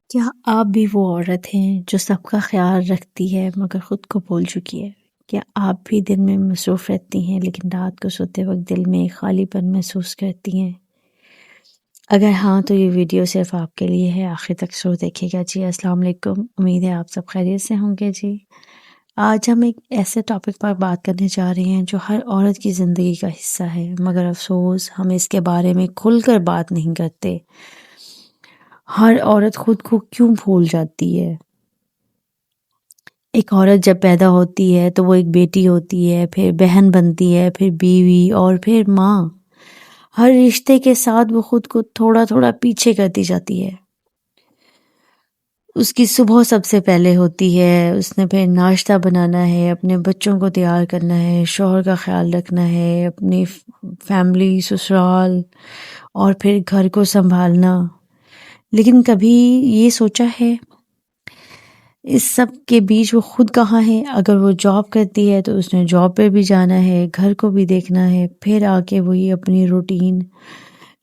کیا آپ بھی وہ عورت ہیں جو سب کا خیال رکھتی ہے مگر خود کو بھول چکی ہے؟ کیا آپ بھی دن میں مصروف رہتی ہیں لیکن رات کو سوتے وقت دل میں ایک خالی پن محسوس کرتی ہیں؟ اگر ہاں تو یہ ویڈیو صرف آپ کے لیے ہے، آخر تک ضرور دیکھیے گا جی۔ السلام علیکم، امید ہے آپ سب خیریت سے ہوں گے جی۔ آج ہم ایک ایسے ٹاپک پر بات کرنے جا رہے ہیں جو ہر عورت کی زندگی کا حصہ ہے، مگر افسوس ہم اس کے بارے میں کھل کر بات نہیں کرتے۔ ہر عورت خود کو کیوں بھول جاتی ہے؟ ایک عورت جب پیدا ہوتی ہے تو وہ ایک بیٹی ہوتی ہے، پھر بہن بنتی ہے، پھر بیوی اور پھر ماں۔ ہر رشتے کے ساتھ وہ خود کو تھوڑا تھوڑا پیچھے کرتی جاتی ہے۔ اس کی صبح سب سے پہلے ہوتی ہے، اس نے پھر ناشتہ بنانا ہے، اپنے بچوں کو تیار کرنا ہے، شوہر کا خیال رکھنا ہے، اپنی فیملی، سسرال اور پھر گھر کو سنبھالنا۔ لیکن کبھی یہ سوچا ہے اس سب کے بیچ وہ خود کہاں ہے؟ اگر وہ جاب کرتی ہے تو اس نے جاب پہ بھی جانا ہے، گھر کو بھی دیکھنا ہے، پھر آ کے وہی اپنی روٹین۔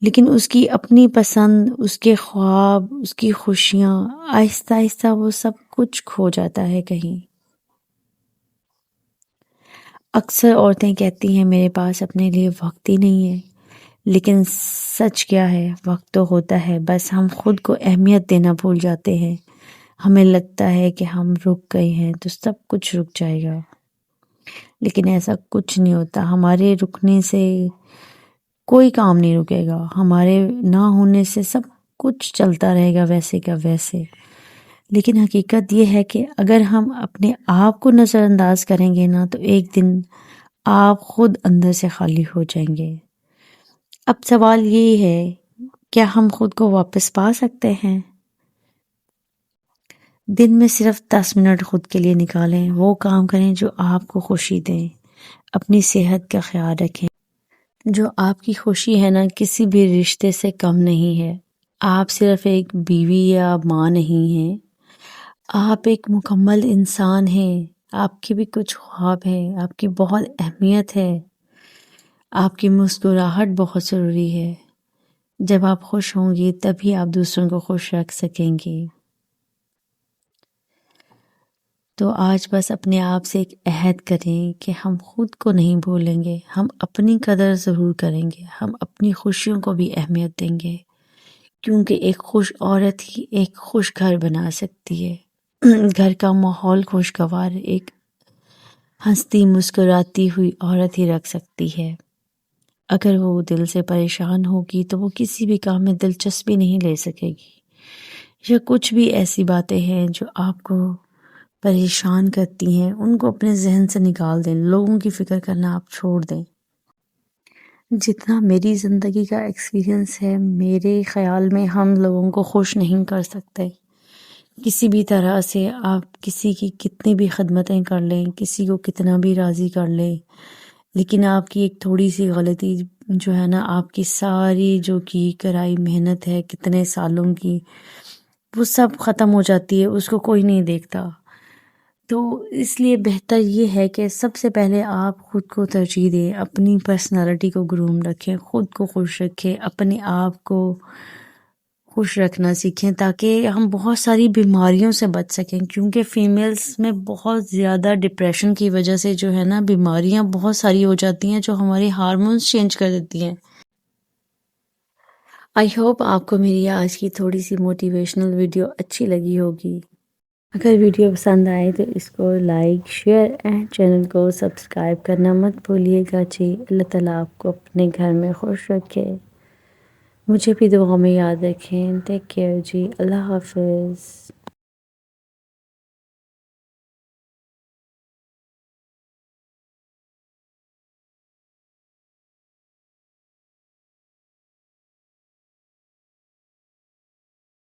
لیکن اس کی اپنی پسند، اس کے خواب، اس کی خوشیاں، آہستہ آہستہ وہ سب کچھ کھو جاتا ہے کہیں۔ اکثر عورتیں کہتی ہیں میرے پاس اپنے لیے وقت ہی نہیں ہے، لیکن سچ کیا ہے؟ وقت تو ہوتا ہے، بس ہم خود کو اہمیت دینا بھول جاتے ہیں۔ ہمیں لگتا ہے کہ ہم رک گئے ہیں تو سب کچھ رک جائے گا، لیکن ایسا کچھ نہیں ہوتا۔ ہمارے رکنے سے کوئی کام نہیں رکے گا، ہمارے نہ ہونے سے سب کچھ چلتا رہے گا ویسے کا ویسے۔ لیکن حقیقت یہ ہے کہ اگر ہم اپنے آپ کو نظر انداز کریں گے نا تو ایک دن آپ خود اندر سے خالی ہو جائیں گے۔ اب سوال یہ ہے، کیا ہم خود کو واپس پا سکتے ہیں؟ دن میں صرف 10 منٹ خود کے لیے نکالیں، وہ کام کریں جو آپ کو خوشی دیں، اپنی صحت کا خیال رکھیں۔ جو آپ کی خوشی ہے نا کسی بھی رشتے سے کم نہیں ہے۔ آپ صرف ایک بیوی یا ماں نہیں ہیں، آپ ایک مکمل انسان ہیں۔ آپ کے بھی کچھ خواب ہیں، آپ کی بہت اہمیت ہے، آپ کی مسکراہٹ بہت ضروری ہے۔ جب آپ خوش ہوں گی تبھی آپ دوسروں کو خوش رکھ سکیں گی۔ تو آج بس اپنے آپ سے ایک عہد کریں کہ ہم خود کو نہیں بھولیں گے، ہم اپنی قدر ضرور کریں گے، ہم اپنی خوشیوں کو بھی اہمیت دیں گے، کیونکہ ایک خوش عورت ہی ایک خوش گھر بنا سکتی ہے۔ گھر کا ماحول خوشگوار ایک ہنستی مسکراتی ہوئی عورت ہی رکھ سکتی ہے۔ اگر وہ دل سے پریشان ہوگی تو وہ کسی بھی کام میں دلچسپی نہیں لے سکے گی۔ یا کچھ بھی ایسی باتیں ہیں جو آپ کو پریشان کرتی ہیں ان کو اپنے ذہن سے نکال دیں، لوگوں کی فکر کرنا آپ چھوڑ دیں۔ جتنا میری زندگی کا ایکسپیرینس ہے، میرے خیال میں ہم لوگوں کو خوش نہیں کر سکتے کسی بھی طرح سے۔ آپ کسی کی کتنی بھی خدمتیں کر لیں، کسی کو کتنا بھی راضی کر لیں، لیکن آپ کی ایک تھوڑی سی غلطی جو ہے نا، آپ کی ساری جو کی کرائی محنت ہے کتنے سالوں کی، وہ سب ختم ہو جاتی ہے، اس کو کوئی نہیں دیکھتا۔ تو اس لیے بہتر یہ ہے کہ سب سے پہلے آپ خود کو ترجیح دیں، اپنی پرسنالٹی کو گروم رکھیں، خود کو خوش رکھیں، اپنے آپ کو خوش رکھنا سیکھیں تاکہ ہم بہت ساری بیماریوں سے بچ سکیں، کیونکہ فیمیلز میں بہت زیادہ ڈپریشن کی وجہ سے جو ہے نا بیماریاں بہت ساری ہو جاتی ہیں جو ہمارے ہارمونز چینج کر دیتی ہیں۔ آئی ہوپ آپ کو میری آج کی تھوڑی سی موٹیویشنل ویڈیو اچھی لگی ہوگی۔ اگر ویڈیو پسند آئے تو اس کو لائک، شیئر اینڈ چینل کو سبسکرائب کرنا مت بھولیے گا جی۔ اللہ تعالیٰ آپ کو اپنے گھر میں خوش رکھے، مجھے بھی دعا میں یاد رکھیں۔ ٹیک کیئر جی، اللہ حافظ۔